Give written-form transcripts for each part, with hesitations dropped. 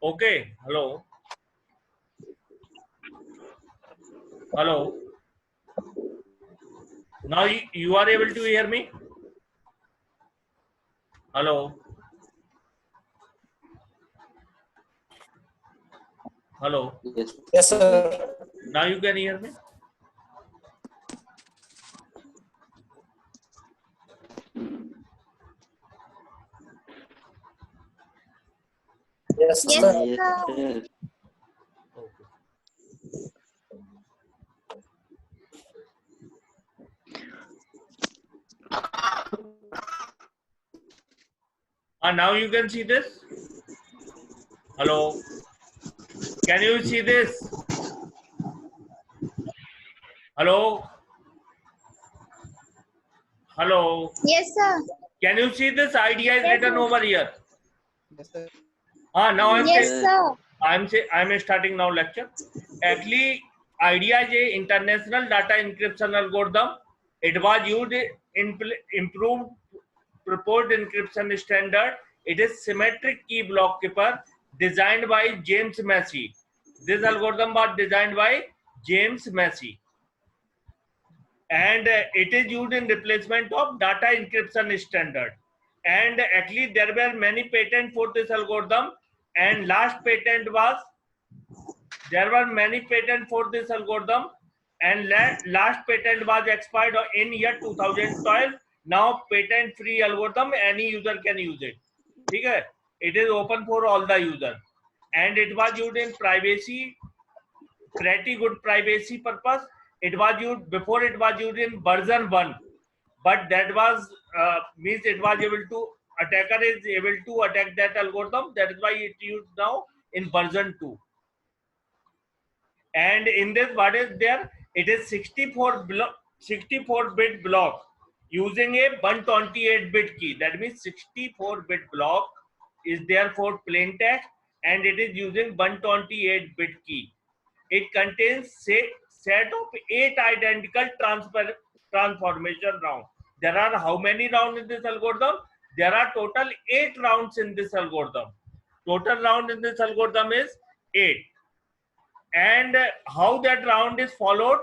Okay. Hello. Hello. Now you are able to hear me? Hello. Hello. Yes. Yes, sir. Now you can hear me? Yes, Yes, sir. Yes, sir. sir. Okay. Now you can see this? Hello. Can you see this? Hello. Hello. Yes, sir. Can you see this idea is Yes, written sir. over here? Yes, sir. Now Yes, Yes, sir. sir. I'm starting now lecture. Actually, idea is a international data encryption algorithm. It was used in improved proposed encryption standard. It is symmetric key block keeper designed by James Massey. This algorithm was designed by James Massey, and it is used in replacement of data encryption standard. And actually, there were many patents for this algorithm. And there were many patents for this algorithm, and last patent was expired in year 2012. Now patent free algorithm, any user can use it. Okay? It is open for all the users, and it was used in privacy, pretty good privacy purpose. It was used before, it was used in version 1, but that was means it was able to, attacker is able to attack that algorithm. That is why it used now in version 2. And in this, what is there? It is 64-bit block using a 128-bit key. That means 64-bit block is there for plain text, and it is using 128-bit key. It contains set of 8 identical transformation rounds. There are how many rounds in this algorithm? There are total 8 rounds in this algorithm. Total round in this algorithm is 8. And how that round is followed: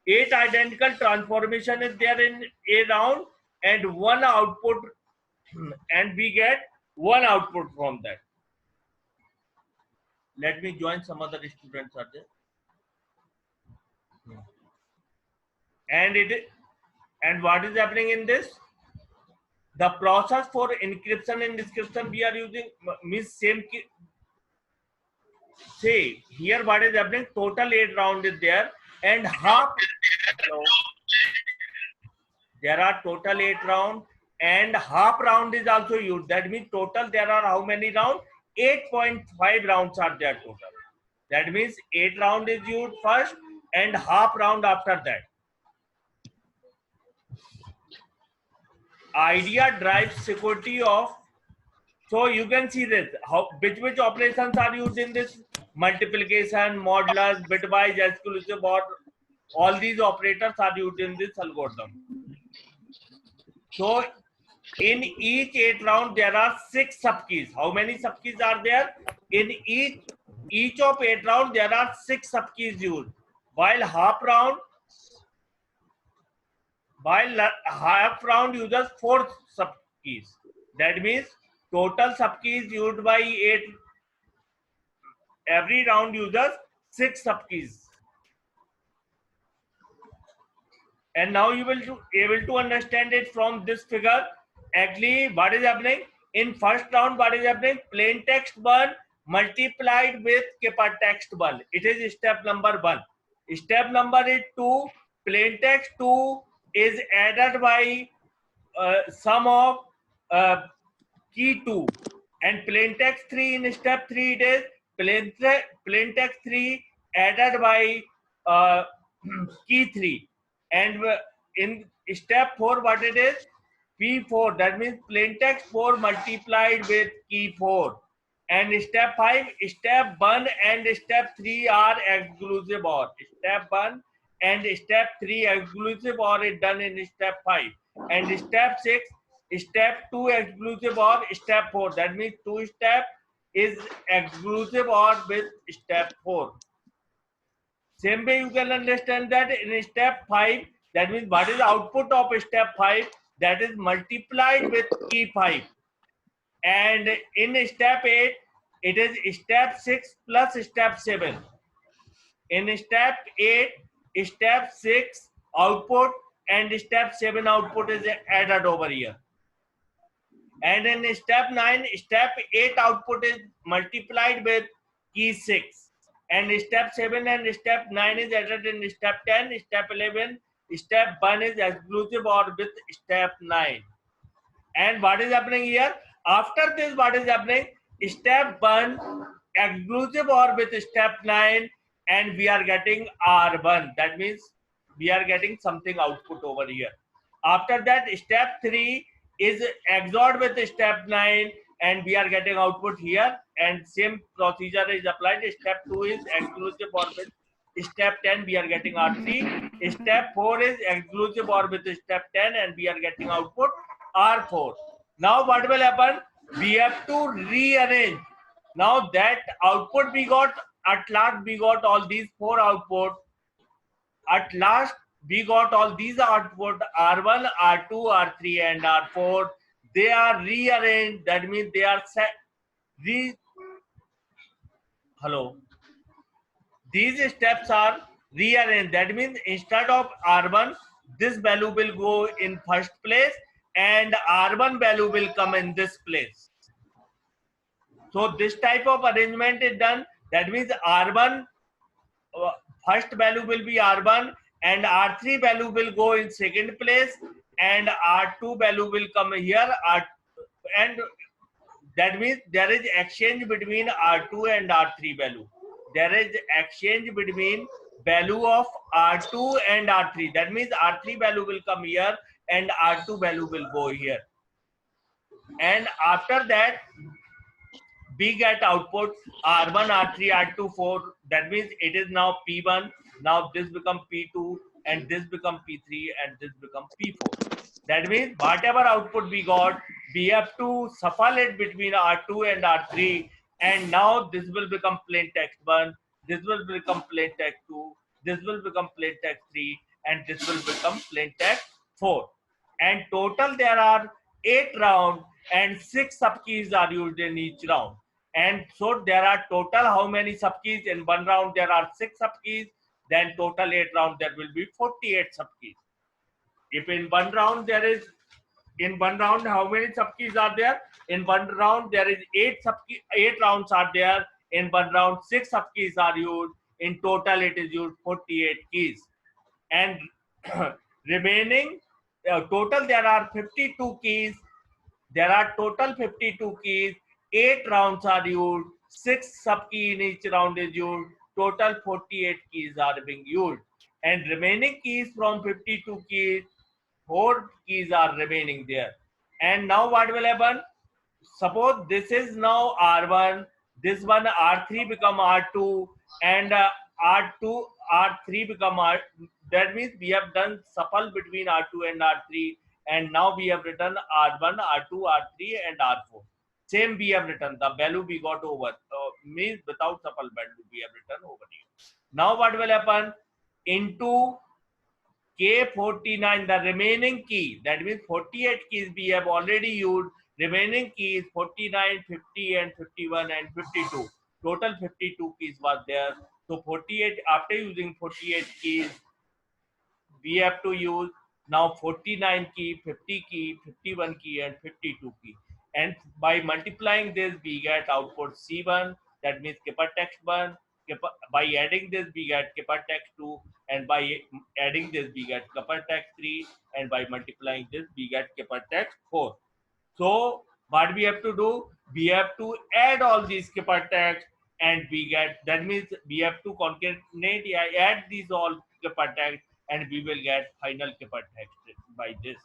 8 identical transformation is there in a round, and one output, and we get one output from that. Let me join, some other students are there. And what is happening in this? The process for encryption and decryption we are using means same key. Say here what is happening: total 8 round is there, and half. Hello. There are total 8 rounds, and half round is also used. That means total there are how many rounds? 8.5 rounds are there total. That means 8 round is used first, and half round after that. Idea drives security of. So you can see this. How which operations are used in this: multiplication, modulus, bitwise, exclusive OR. All these operators are used in this algorithm. So in each 8 round there are 6 subkeys. How many subkeys are there? In each of 8 round there are 6 subkeys used. While half round uses 4 subkeys. That means total subkeys used by 8. Every round uses 6 subkeys. And now you will able to understand it from this figure. Actually, what is happening in first round? What is happening? Plain text 1 multiplied with kipper text 1. It is step number 1. Step number 2, plain text 2 is added by sum of key 2, and plain text 3 in step 3 it is plain text 3 added by key 3, and in step 4 what it is? P4, that means plain text 4 multiplied with key 4. And step 5, step 1 and step 3 are exclusive OR. Step 1 and step 3 exclusive OR is done in step 5. And step 6, step 2 exclusive OR step 4. That means 2 steps is exclusive OR with step 4. Same way you can understand that in step 5, that means what is the output of step 5, that is multiplied with key 5. And in step 8, it is step 6 plus step 7. In step 8, step 6 output and step 7 output is added over here. And in step 9, step 8 output is multiplied with key 6. And step 7 and step 9 is added in step 10, step 11, step 1 is exclusive OR with step 9. And what is happening here? After this, what is happening? Step 1 exclusive OR with step 9, and we are getting R1. That means we are getting something output over here. After that, step 3 is XORed with step 9, and we are getting output here, and same procedure is applied. Step 2 is exclusive OR with step 10, we are getting R3. Step 4 is exclusive OR with step 10, and we are getting output R4. Now what will happen? We have to rearrange. Now that output we got, at last we got all these 4 output. At last we got all these output R1, R2, R3 and R4. They are rearranged. That means they are set. Hello. These steps are rearranged. That means instead of R1, this value will go in first place and R1 value will come in this place. So this type of arrangement is done. That means R1, first value will be R1 and R3 value will go in second place and R2 value will come here. And that means there is exchange between R2 and R3 value. There is exchange between value of R2 and R3. That means R3 value will come here and R2 value will go here. And after that, we get output R1, R3, R2, 4. That means it is now P1. Now this become P2 and this become P3 and this become P4. That means whatever output we got, we have to shuffle it between R2 and R3. And now this will become plain text 1. This will become plain text 2. This will become plain text 3. And this will become plain text 4. And total there are 8 rounds and 6 subkeys are used in each round. And so there are total how many subkeys? In one round there are 6 subkeys. Then total 8 rounds there will be 48 subkeys. If in one round there is, in one round how many subkeys are there? In one round there is 8 rounds are there. In one round 6 subkeys are used. In total it is used 48 keys. And remaining total there are 52 keys. There are total 52 keys. 8 rounds are used. 6 subkey in each round is used. Total 48 keys are being used. And remaining keys from 52 keys, 4 keys are remaining there. And now what will happen? Suppose this is now R1, this one R3 become R2, and R2, R3 become R. That means we have done shuffle between R2 and R3, and now we have written R1, R2, R3, and R4. Same we have written, the value we got over, means without shuffle value we have written over here. Now what will happen? Into K49, the remaining key, that means 48 keys we have already used. Remaining keys 49, 50 and 51 and 52. Total 52 keys was there. So 48, after using 48 keys, we have to use now 49 key, 50 key, 51 key and 52 key. And by multiplying this, we get output C1, that means Kipper text 1. By adding this, we get Kipper text 2. And by adding this, we get Kipper text 3. And by multiplying this, we get Kipper text 4. So what we have to do? We have to add all these Kipper text and we get, that means we have to concatenate, add these all Kipper text and we will get final Kipper text by this.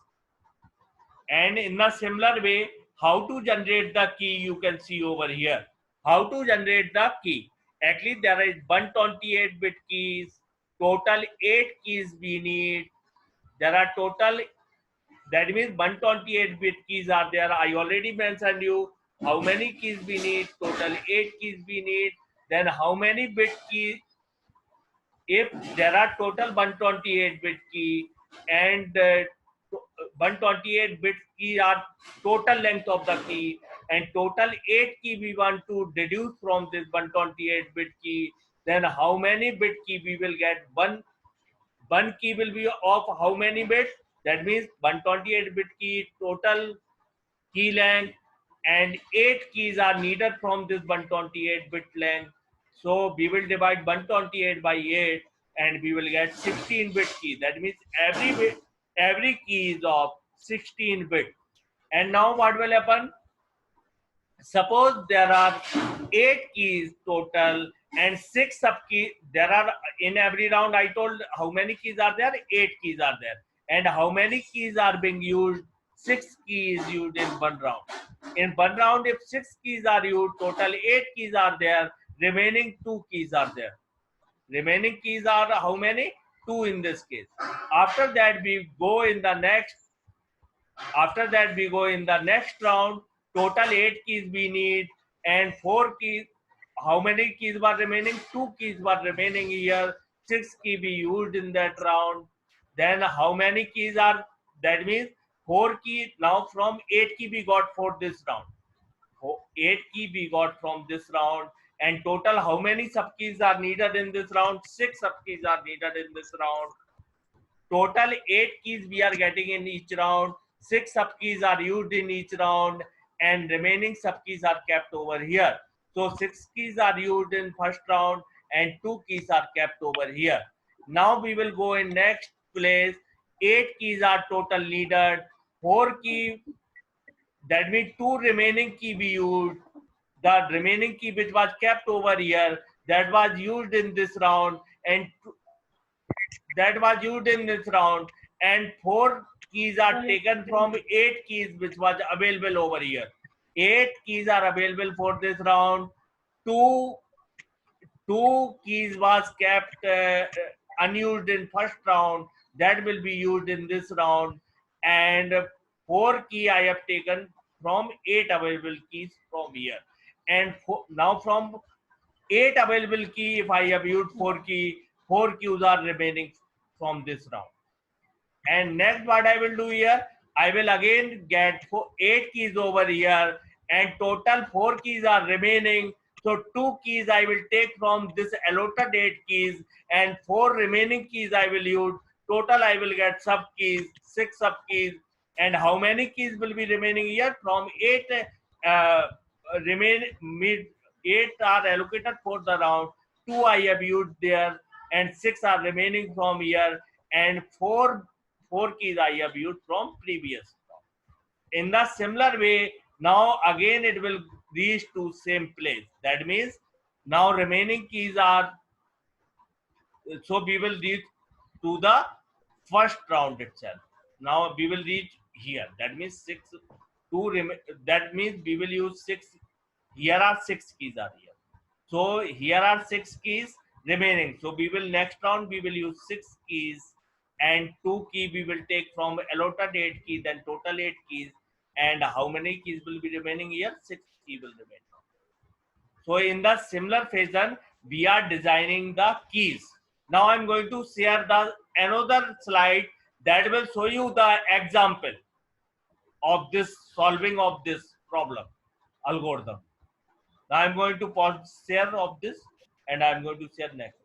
And in a similar way, how to generate the key you can see over here. How to generate the key? Actually, there is 128-bit keys, total 8 keys we need. There are total, that means 128-bit keys are there. I already mentioned you how many keys we need, total 8 keys we need, then how many bit keys, if there are total 128 bit key and 128 bit key are total length of the key and total 8 key we want to deduce from this 128 bit key, then how many bit key we will get? One key will be of how many bits? That means 128 bit key total key length and 8 keys are needed from this 128 bit length. So we will divide 128 by 8 and we will get 16 bit key. That means every key is of 16 bit. And now what will happen? Suppose there are 8 keys total and 6 sub keys. There are in every round, I told how many keys are there? 8 keys are there. And how many keys are being used? 6 keys used in one round. In one round, if 6 keys are used, total 8 keys are there, remaining 2 keys are there. Remaining keys are how many? 2 in this case. After that, we go in the next next round. Total 8 keys we need and 4 keys. How many keys were remaining? 2 keys were remaining here. 6 key we used in that round. Then how many keys are? That means 4 key. Now from 8 key we got for this round. 8 key we got from this round. And total how many sub keys are needed in this round? 6 sub keys are needed in this round. Total 8 keys we are getting in each round. 6 sub keys are used in each round and remaining sub keys are kept over here. So 6 keys are used in first round and 2 keys are kept over here. Now we will go in next place. 8 keys are total needed. 4 key, that means 2 remaining key we used. The remaining key which was kept over here, that was used in this round and and 4 keys are taken from 8 keys which was available over here. 8 keys are available for this round. Two keys was kept unused in first round, that will be used in this round, and 4 key I have taken from 8 available keys from here. And now from 8 available key, if I have used 4 key, 4 keys are remaining from this round. And next what I will do here, I will again get 8 keys over here and total 4 keys are remaining. So 2 keys I will take from this allotted 8 keys and 4 remaining keys I will use. Total I will get sub keys, 6 sub keys. And how many keys will be remaining here? From 8 8 are allocated for the round. 2 I have used there and 6 are remaining from here and 4 keys I have used from previous. In the similar way, now again it will reach to same place. That means now remaining keys are, so we will reach to the first round itself. Now we will reach here. That means 6, 2, that means we will use 6. Here are 6 keys are here. So here are 6 keys remaining. So we will next round we will use 6 keys and 2 key we will take from allotted 8 keys, then total 8 keys. And how many keys will be remaining here? 6 keys will remain. So in the similar fashion, we are designing the keys. Now I'm going to share the another slide that will show you the example of this solving of this problem algorithm. Now I'm going to pause share of this and I'm going to share next.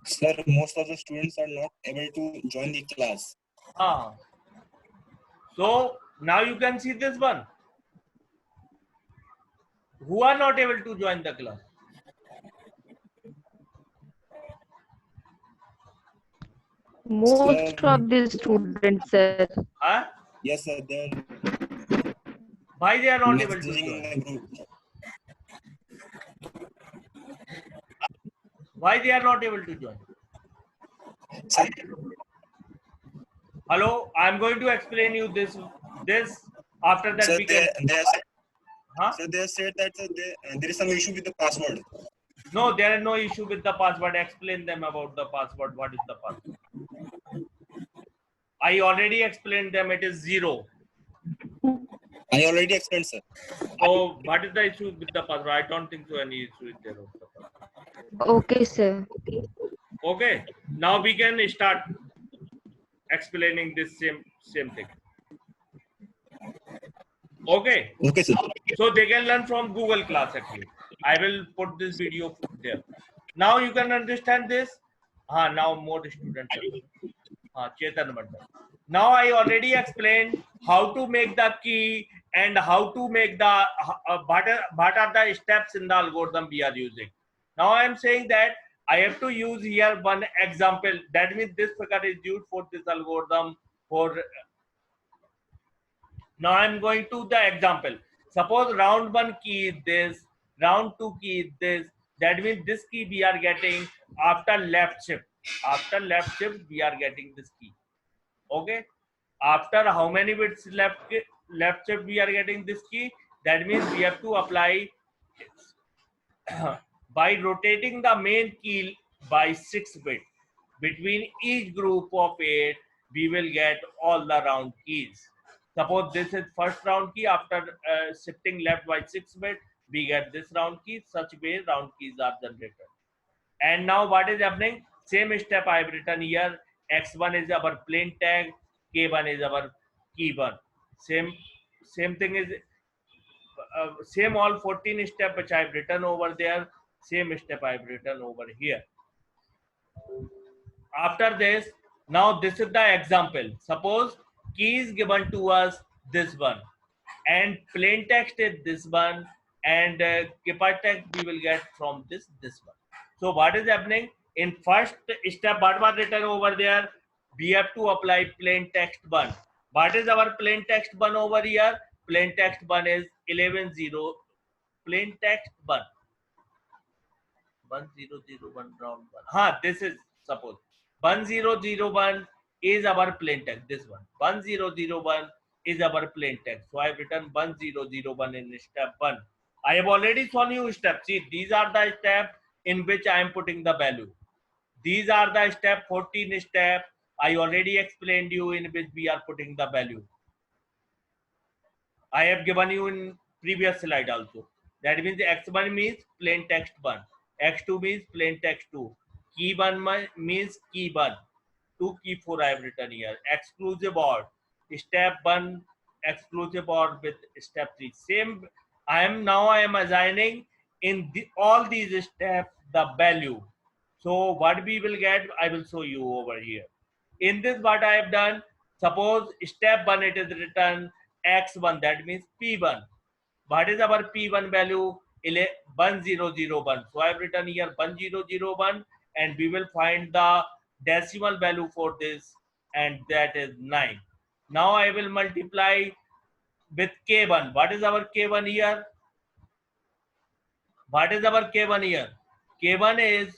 Sir, most of the students are not able to join the class. So now you can see this one. Who are not able to join the class? Most of the students, sir. Huh? Yes, sir. They're Why they are not able to messaging join? in the group. Why they are not able to join? Sir, Hello, I am going to explain you this. After that sir, we can. Huh? they have said that there is some issue with the password. No, there is no issue with the password. Explain them about the password. What is the password? I already explained them. It is 0. I already explained, sir. So what is the issue with the password? I don't think so any issue is there with the password. Okay, sir. Okay. Now we can start explaining this same thing. Okay. Okay, sir. So they can learn from Google class actually. I will put this video there. Now you can understand this. Now more students are coming. Chetan Mandal. Now I already explained how to make the key and how to make the what are the steps in the algorithm we are using. Now I am saying that I have to use here one example. That means this figure is used for this algorithm for. Now I'm going to the example. Suppose round 1 key is this, round 2 key is this. That means this key we are getting after left shift. After left shift, we are getting this key. Okay. After how many bits left shift we are getting this key? That means we have to apply by rotating the main key by 6 bits. Between each group of 8, we will get all the round keys. Suppose this is first round key. After shifting left by 6 bits, we get this round key. Such way round keys are generated. And now what is happening? Same step I have written here. X1 is our plain tag. K1 is our key 1. Same thing is same all 14 step which I've written over there, same step I've written over here. After this, now this is the example. Suppose key is given to us this one, and plain text is this one, and keypad text we will get from this one. So what is happening in first step? What was written over there? We have to apply plain text 1. What is our plain text 1 over here? Plain text 1 is 11.0. Plain text 1. 1001 round 1. This is suppose 1001 is our plain text. This one 1001 is our plain text. So I have written 1001 in step 1. I have already shown you steps. See, these are the steps in which I am putting the value. These are the step 14 step. I already explained you in which we are putting the value. I have given you in previous slide also. That means X1 means plain text 1. X2 means plain text 2. Key 1 means key 1. 2 key 4 I have written here. Exclusive OR. Step 1 exclusive OR with step 3. Same. I am assigning in all these steps the value. So what we will get, I will show you over here. In this what I have done, suppose step 1 it is written x1, that means p1. What is our p1 value? 1001. So I have written here 1001, and we will find the decimal value for this, and that is 9. Now I will multiply with k1. What is our k1 here? What is our k1 here? K1 is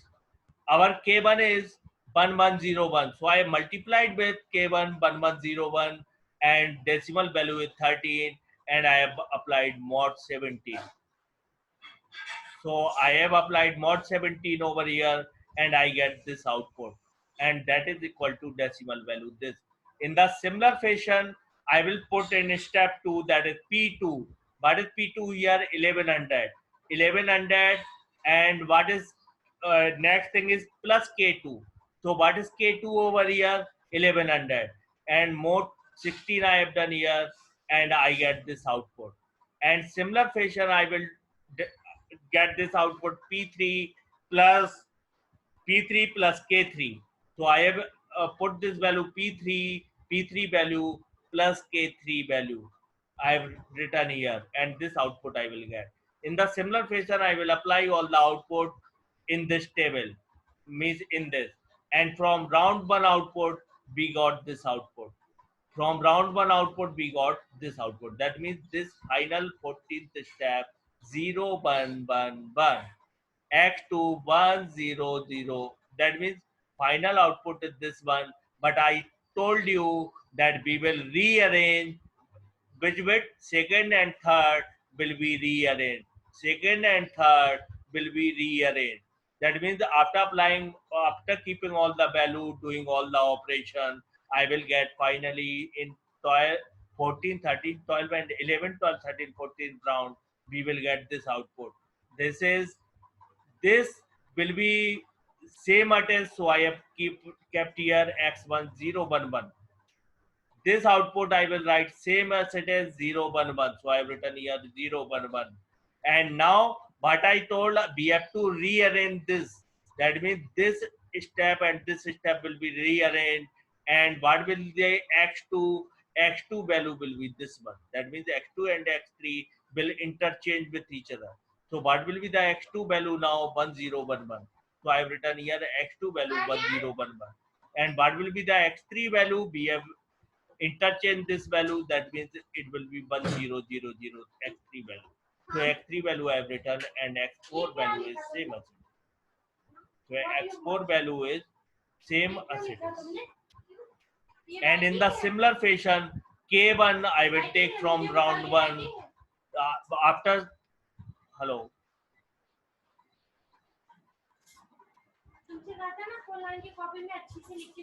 1101. So I multiplied with K1 1101, and decimal value is 13, and I have applied mod 17. So I have applied mod 17 over here, and I get this output, and that is equal to decimal value this. In the similar fashion, I will put in step 2, that is P2. What is P2 here? 1100. 1100, and what is next thing is plus K2. So what is K2 over here? 1100, and mod 16 I have done here, and I get this output. And similar fashion, I will get this output P3 plus K3. So I have put this value P3 value plus K3 value. I have written here, and this output I will get. In the similar fashion, I will apply all the output in this table, means in this. And from round 1 output, we got this output. From round 1 output, we got this output. That means this final 14th step 0 1 1 1. x2 1 0 0. That means final output is this one. But I told you that we will rearrange which bit second and third will be rearranged. Second and third will be rearranged. That means after keeping all the value, doing all the operation, I will get finally in 12, 14, 13, 12 and 11, 12, 13, 14 round, we will get this output. This will be same as, so I have kept here x1011. This output I will write same as it is 011. So I have written here 011. And now what I told, we have to rearrange this. That means this step and this step will be rearranged. And what will the x2? X2 value will be this one. That means x2 and x3 will interchange with each other. So what will be the x2 value now? 1011. So I have written here x2 value 1011. And what will be the x3 value? We have interchange this value, that means it will be 1000 x3 value. So x3 value I have written and x4 value is same as it. So x4 value is same as it is. And in the similar fashion, k1 I will take from round 1 after hello.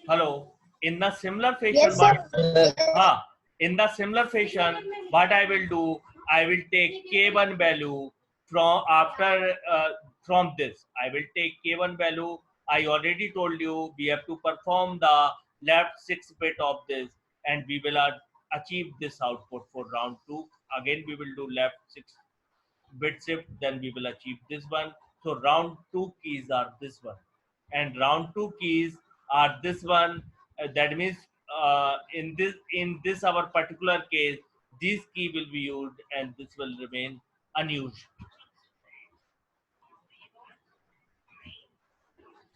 Hello. In the similar fashion, Yes, sir. in the similar fashion, what I will do, I will take k1 value from from this. I will take k1 value. I already told you we have to perform the left 6 bit of this, and we will achieve this output for round 2. Again, we will do left 6 bit shift, then we will achieve this one. So round 2 keys are this one, and round 2 keys are this one. That means in this our particular case, this key will be used and this will remain unused.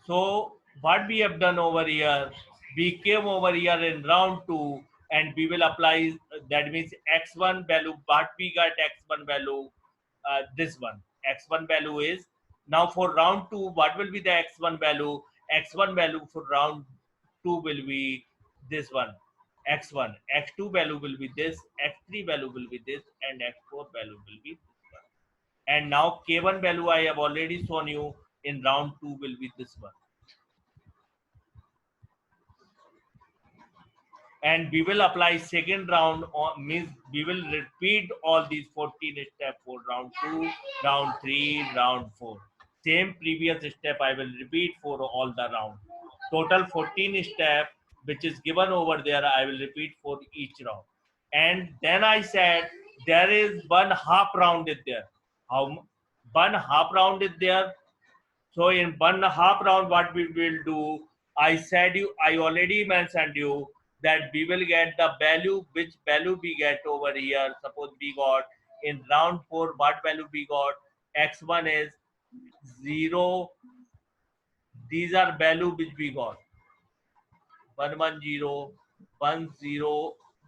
So what we have done over here, we came over here in round 2 and we will apply, that means x1 value, what we got x1 value, this one. X1 value is, now for round 2, what will be the x1 value? X1 value for round 2 will be this one, x1. X2 value will be this, x3 value will be this, and x4 value will be this one. And now k1 value I have already shown you in round 2 will be this one. And we will apply second round, means we will repeat all these 14 steps for round 2, round 3, round 4. Same previous step I will repeat for all the round. Total 14 step which is given over there, I will repeat for each round. And then I said there is one half round is there. How one half round is there? So in one half round, what we will do, I already mentioned you that we will get the value, which value we get over here. Suppose we got in round 4, what value we got? X1 is 0. These are value which we got. 110, 10,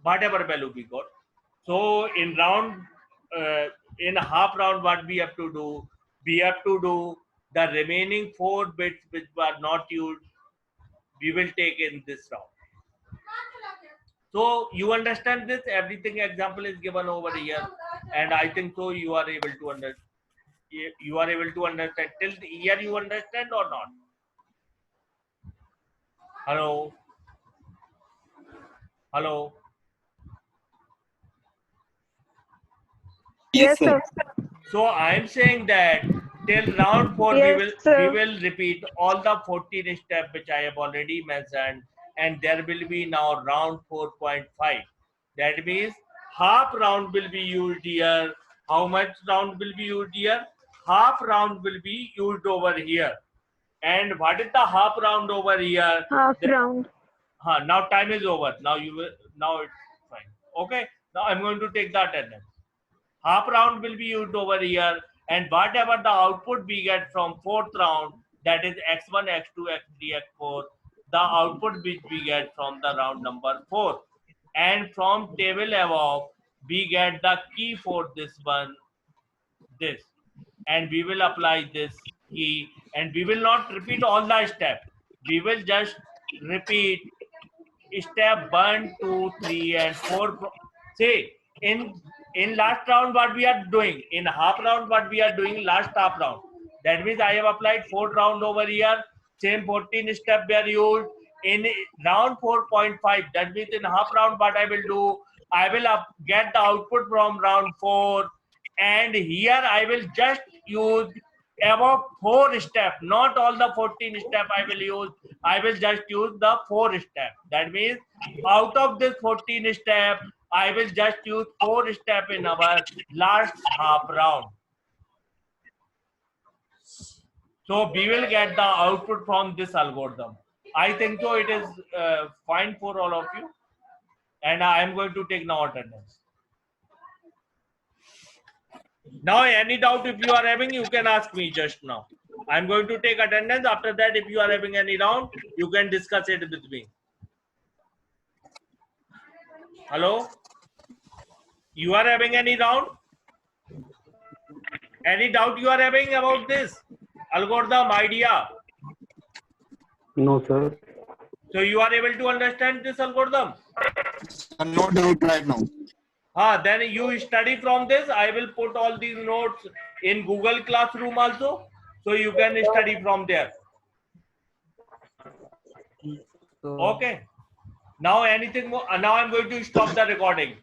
whatever value we got. So in in half round, what we have to do? We have to do the remaining 4 bits which were not used. We will take in this round. So you understand this? Everything example is given over here, and I think so you are able to understand. You are able to understand till here. You understand or not? Hello. Hello. Yes, sir. So I am saying that till round 4 Yes, we will repeat all the 14 steps which I have already mentioned, and there will be now round 4.5. That means half round will be used here. How much round will be used here? Half round will be used over here. And what is the half round over here? half round. Now time is over. Now it's fine. Okay. Now I'm going to take the attendance. Half round will be used over here, and whatever the output we get from 4th round, that is x1, x2, x3, x4, the output which we get from the round number 4. And from table above, we get the key for this one, this. And we will apply this key, and we will not repeat all the steps. We will just repeat step 1, 2, 3, and 4. See, in last round what we are doing, in half round what we are doing, last half round. That means I have applied 4 round over here. Same 14 step were used in round 4.5. That means in half round what I will do, I will get the output from round 4, and here I will just use above 4 step, not all the 14 step I will use. I will just use the 4 step. That means out of this 14 step, I will just use 4 step in our last half round. So we will get the output from this algorithm. I think so it is fine for all of you. And I am going to take now attendance. Now any doubt if you are having, you can ask me just now. I am going to take attendance. After that, if you are having any doubt, you can discuss it with me. Hello? You are having any doubt? Any doubt you are having about this algorithm idea? No, sir. So you are able to understand this algorithm? No doubt right now. Then you study from this. I will put all these notes in Google Classroom also. So you can study from there. Okay. Now anything more? Now I'm going to stop the recording.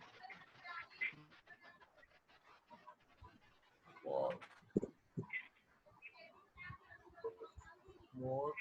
More.